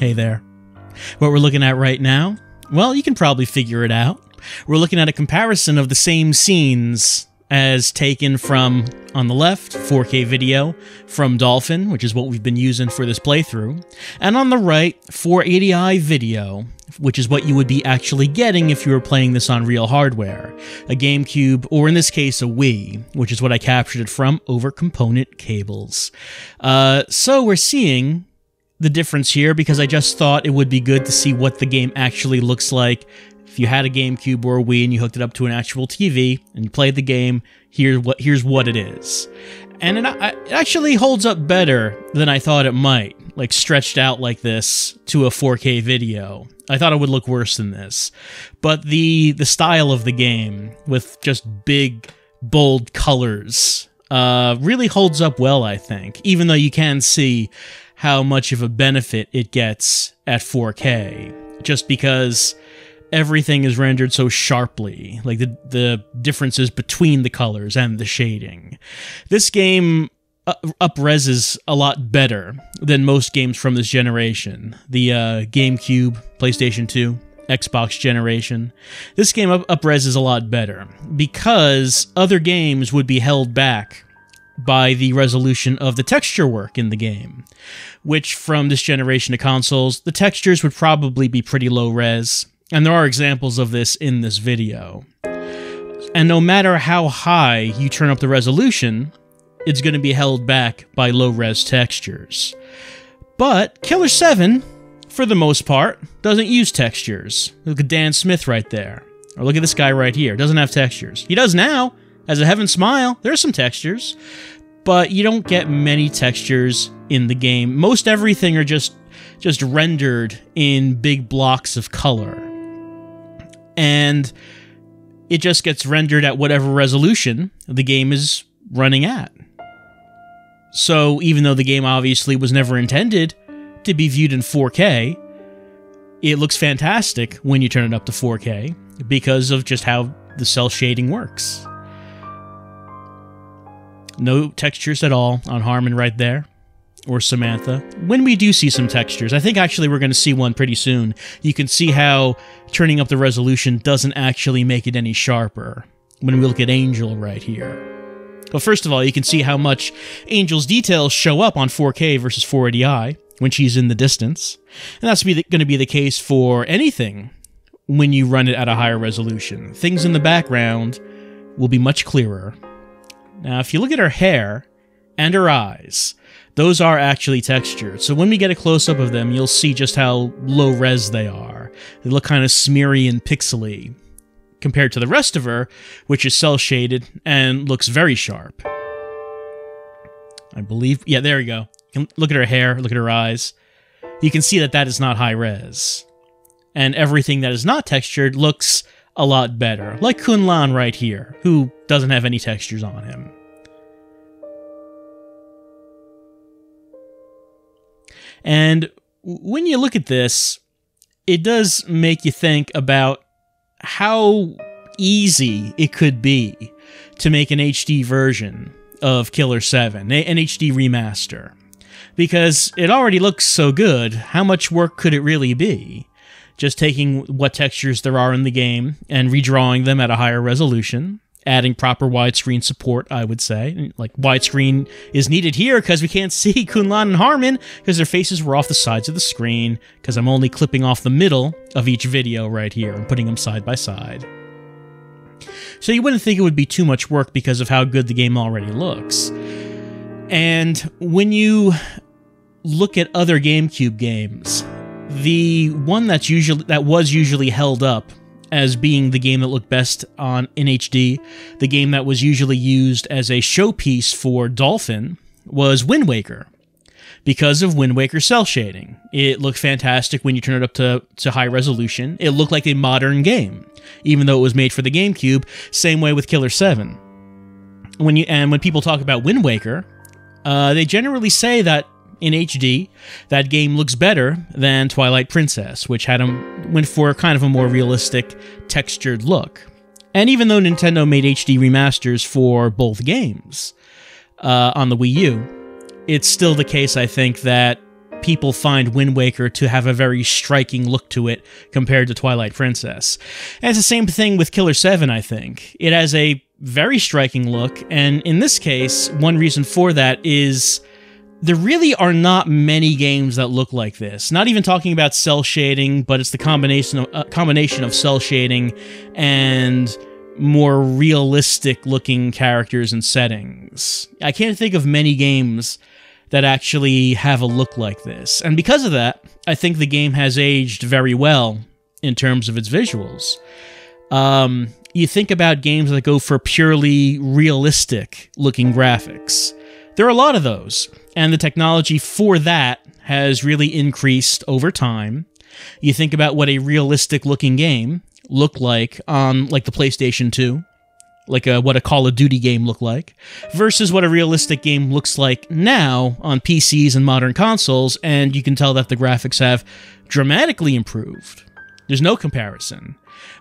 Hey there. What we're looking at right now? Well, you can probably figure it out. We're looking at a comparison of the same scenes as taken from, on the left, 4K video from Dolphin, which is what we've been using for this playthrough, and on the right, 480i video, which is what you would be actually getting if you were playing this on real hardware, a GameCube, or in this case, a Wii, which is what I captured it from over component cables. So we're seeing the difference here because I just thought it would be good to see what the game actually looks like. If you had a GameCube or a Wii and you hooked it up to an actual TV and you played the game, here's what it is. And it actually holds up better than I thought it might, like stretched out like this to a 4K video. I thought it would look worse than this. But the style of the game, with just big, bold colors, really holds up well, I think, even though you can see how much of a benefit it gets at 4K, just because everything is rendered so sharply, like the differences between the colors and the shading. This game up-reses a lot better than most games from this generation. The GameCube, PlayStation 2, Xbox generation. This game up-reses a lot better because other games would be held back by the resolution of the texture work in the game, which from this generation of consoles, the textures would probably be pretty low res. And there are examples of this in this video. And no matter how high you turn up the resolution, it's going to be held back by low-res textures. But Killer7, for the most part, doesn't use textures. Look at Dan Smith right there. Or look at this guy right here. Doesn't have textures. He does now. As a Heaven Smile, there's some textures. But you don't get many textures in the game. Most everything are just rendered in big blocks of color. And it just gets rendered at whatever resolution the game is running at. So even though the game obviously was never intended to be viewed in 4K, it looks fantastic when you turn it up to 4K because of just how the cell shading works. No textures at all on Harman right there. Or Samantha. When we do see some textures, I think actually we're going to see one pretty soon, you can see how turning up the resolution doesn't actually make it any sharper when we look at Angel right here. But first of all, you can see how much Angel's details show up on 4K versus 480i when she's in the distance. And that's going to be the case for anything when you run it at a higher resolution. Things in the background will be much clearer. Now, if you look at her hair and her eyes, those are actually textured. So when we get a close-up of them, you'll see just how low-res they are. They look kind of smeary and pixely compared to the rest of her, which is cel-shaded and looks very sharp. I believe... Yeah, there you go. You can look at her hair, look at her eyes. You can see that that is not high-res. And everything that is not textured looks a lot better. Like Kunlan right here, who doesn't have any textures on him. And when you look at this, it does make you think about how easy it could be to make an HD version of Killer7, an HD remaster. Because it already looks so good, how much work could it really be? Just taking what textures there are in the game and redrawing them at a higher resolution. Adding proper widescreen support, I would say. Like, widescreen is needed here because we can't see Kunlan and Harman because their faces were off the sides of the screen because I'm only clipping off the middle of each video right here and putting them side by side. So you wouldn't think it would be too much work because of how good the game already looks. And when you look at other GameCube games, the one that was usually held up as being the game that looked best in HD, the game that was usually used as a showpiece for Dolphin, was Wind Waker. Because of Wind Waker cell shading. It looked fantastic when you turn it up to high resolution. It looked like a modern game, even though it was made for the GameCube. Same way with Killer7. When people talk about Wind Waker, they generally say that in HD, that game looks better than Twilight Princess, which went for kind of a more realistic, textured look. And even though Nintendo made HD remasters for both games on the Wii U, it's still the case, I think, that people find Wind Waker to have a very striking look to it compared to Twilight Princess. And it's the same thing with Killer7, I think. It has a very striking look, and in this case, one reason for that is there really are not many games that look like this. Not even talking about cell shading, but it's the combination of cell shading and more realistic looking characters and settings. I can't think of many games that actually have a look like this. And because of that, I think the game has aged very well in terms of its visuals. You think about games that go for purely realistic looking graphics. There are a lot of those, and the technology for that has really increased over time. You think about what a realistic looking game looked like on like the PlayStation 2, like what a Call of Duty game looked like, versus what a realistic game looks like now on PCs and modern consoles, and you can tell that the graphics have dramatically improved. There's no comparison.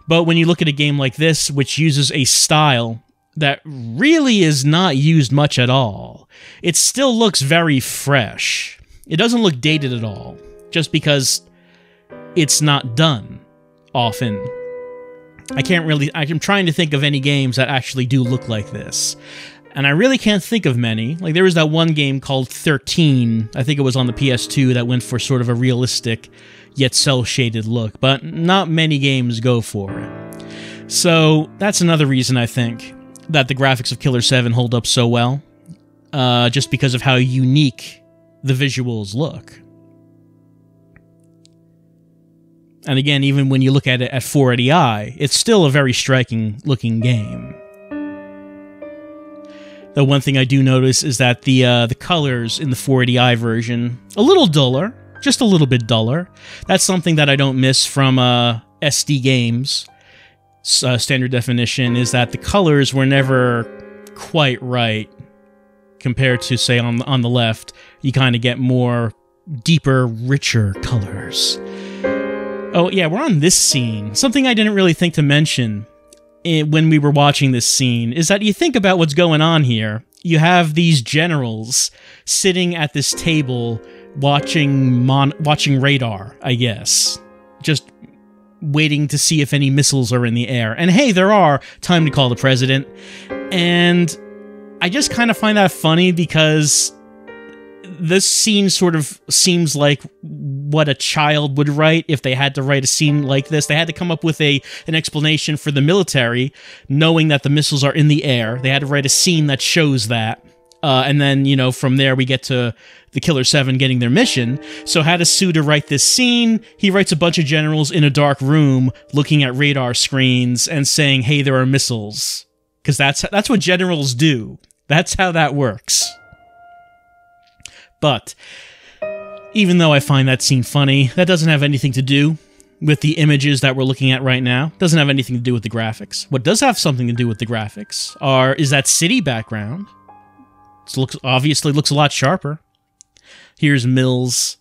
But when you look at a game like this, which uses a style that really is not used much at all, it still looks very fresh. It doesn't look dated at all, just because it's not done often. I'm trying to think of any games that actually do look like this. And I really can't think of many. Like, there was that one game called 13, I think it was on the PS2, that went for sort of a realistic yet cel-shaded look, but not many games go for it. So that's another reason I think that the graphics of Killer7 hold up so well, just because of how unique the visuals look. And again, even when you look at it at 480i, it's still a very striking looking game. The one thing I do notice is that the colors in the 480i version, a little duller, just a little bit duller. That's something that I don't miss from SD games. Standard definition is that the colors were never quite right compared to, say, on the left. You kind of get more deeper, richer colors. Oh, yeah, we're on this scene. Something I didn't really think to mention when we were watching this scene is that you think about what's going on here. You have these generals sitting at this table watching radar, I guess. Just waiting to see if any missiles are in the air. And hey, there are. Time to call the president. And I just kind of find that funny because this scene sort of seems like what a child would write if they had to write a scene like this. They had to come up with an explanation for the military, knowing that the missiles are in the air. They had to write a scene that shows that. And then, you know, from there we get to the Killer7 getting their mission. So how does Suda write this scene? He writes a bunch of generals in a dark room looking at radar screens and saying, hey, there are missiles. Because that's what generals do. That's how that works. But even though I find that scene funny, that doesn't have anything to do with the images that we're looking at right now. Doesn't have anything to do with the graphics. What does have something to do with the graphics is that city background. It obviously looks a lot sharper. Here's Mills.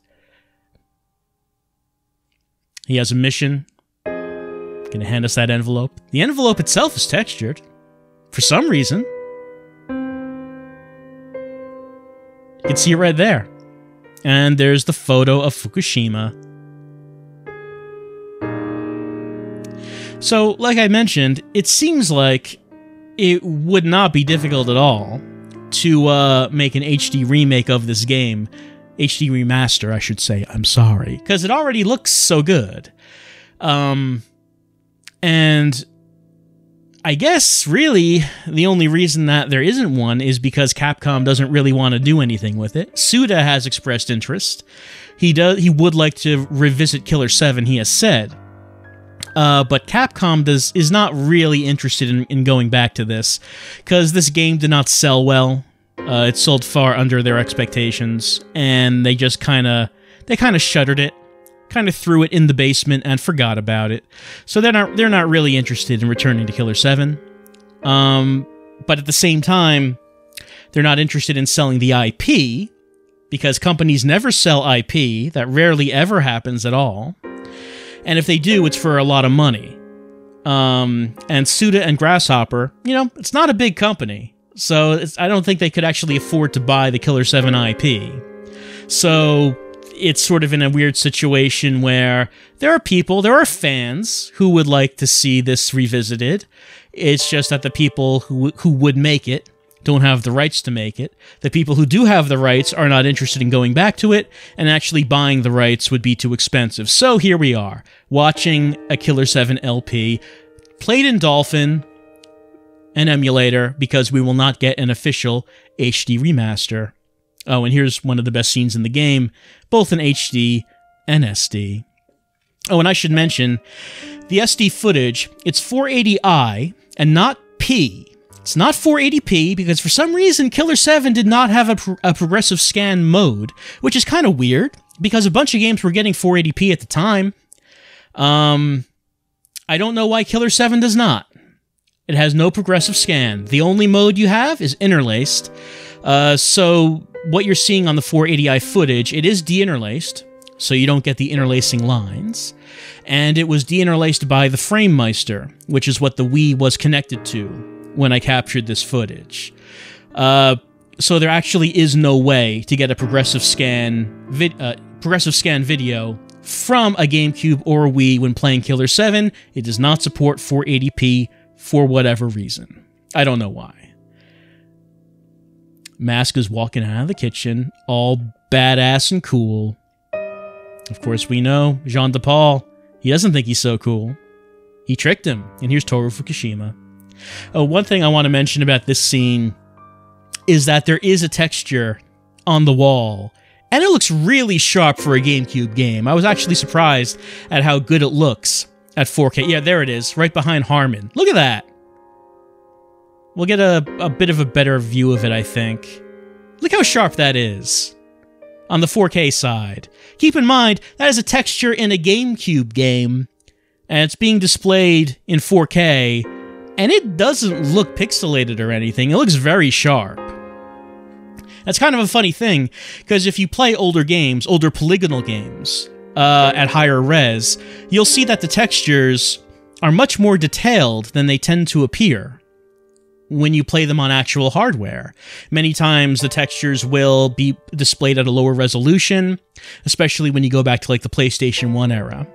He has a mission. Gonna hand us that envelope. The envelope itself is textured. For some reason. You can see it right there. And there's the photo of Fukushima. So, like I mentioned, it seems like it would not be difficult at all to make an HD remake of this game. HD remaster, I should say. I'm sorry. Because it already looks so good. And I guess, really, the only reason that there isn't one is because Capcom doesn't really want to do anything with it. Suda has expressed interest. He would like to revisit Killer7, he has said. But Capcom is not really interested in going back to this, because this game did not sell well. It sold far under their expectations, and they just kind of shuttered it. Kind of threw it in the basement and forgot about it. So they're not really interested in returning to Killer7. But at the same time, they're not interested in selling the IP, because companies never sell IP. That rarely ever happens at all. And if they do, it's for a lot of money. And Suda and Grasshopper, you know, it's not a big company. So I don't think they could actually afford to buy the Killer7 IP. So it's sort of in a weird situation where there are fans who would like to see this revisited. It's just that the people who would make it don't have the rights to make it. The people who do have the rights are not interested in going back to it, and actually buying the rights would be too expensive. So here we are, watching a Killer 7 LP, played in Dolphin, an emulator, because we will not get an official HD remaster. Oh, and here's one of the best scenes in the game, both in HD and SD. Oh, and I should mention, the SD footage, it's 480i and not P. It's not 480p because for some reason Killer 7 did not have a progressive scan mode, which is kind of weird because a bunch of games were getting 480p at the time. I don't know why Killer 7 does not. It has no progressive scan. The only mode you have is interlaced. So what you're seeing on the 480i footage, it is deinterlaced, so you don't get the interlacing lines. And it was deinterlaced by the FrameMeister, which is what the Wii was connected to when I captured this footage. So there actually is no way to get a progressive scan video from a GameCube or a Wii when playing Killer 7. It does not support 480p for whatever reason. I don't know why. Mask is walking out of the kitchen, all badass and cool. Of course, we know Jean de Paul. He doesn't think he's so cool. He tricked him. And here's Toru Fukushima. Oh, one thing I want to mention about this scene is that there is a texture on the wall, and it looks really sharp for a GameCube game. I was actually surprised at how good it looks at 4K. Yeah, there it is, right behind Harman. Look at that. We'll get a bit of a better view of it, I think. Look how sharp that is on the 4K side. Keep in mind, that is a texture in a GameCube game, and it's being displayed in 4K, and it doesn't look pixelated or anything. It looks very sharp. That's kind of a funny thing, because if you play older games, older polygonal games, at higher res, you'll see that the textures are much more detailed than they tend to appear when you play them on actual hardware. Many times the textures will be displayed at a lower resolution, especially when you go back to like the PlayStation 1 era.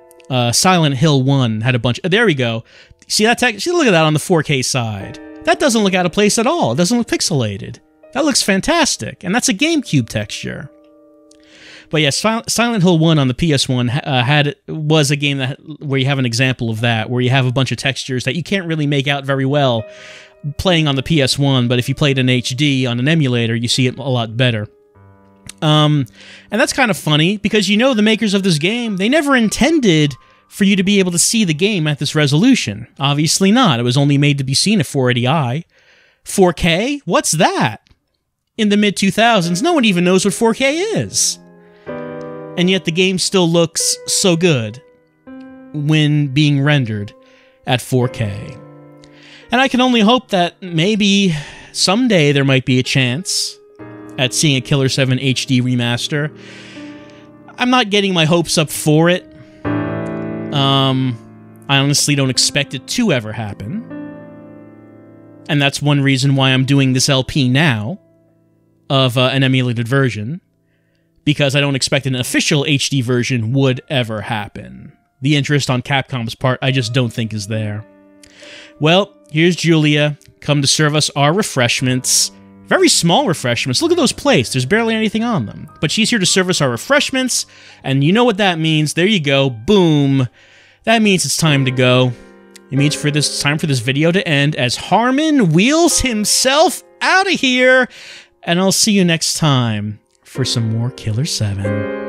Silent Hill 1 had a bunch... There we go. See that text? Look at that on the 4K side. That doesn't look out of place at all. It doesn't look pixelated. That looks fantastic, and that's a GameCube texture. But yes, Silent Hill 1 on the PS1 was a game where you have an example of that, where you have a bunch of textures that you can't really make out very well playing on the PS1, but if you played in HD on an emulator, you see it a lot better. And that's kind of funny, because you know the makers of this game, they never intended for you to be able to see the game at this resolution. Obviously not. It was only made to be seen at 480i. 4K? What's that? In the mid-2000s, no one even knows what 4K is. And yet the game still looks so good when being rendered at 4K. And I can only hope that maybe someday there might be a chance at seeing a Killer 7 HD remaster. I'm not getting my hopes up for it. I honestly don't expect it to ever happen. And that's one reason why I'm doing this LP now of an emulated version, because I don't expect an official HD version would ever happen. The interest on Capcom's part, I just don't think is there. Well, here's Julia, come to serve us our refreshments. Very small refreshments. Look at those plates. There's barely anything on them. But she's here to serve us our refreshments, and you know what that means. There you go. Boom. That means it's time to go. It means it's time for this video to end as Harman wheels himself out of here. And I'll see you next time for some more Killer 7.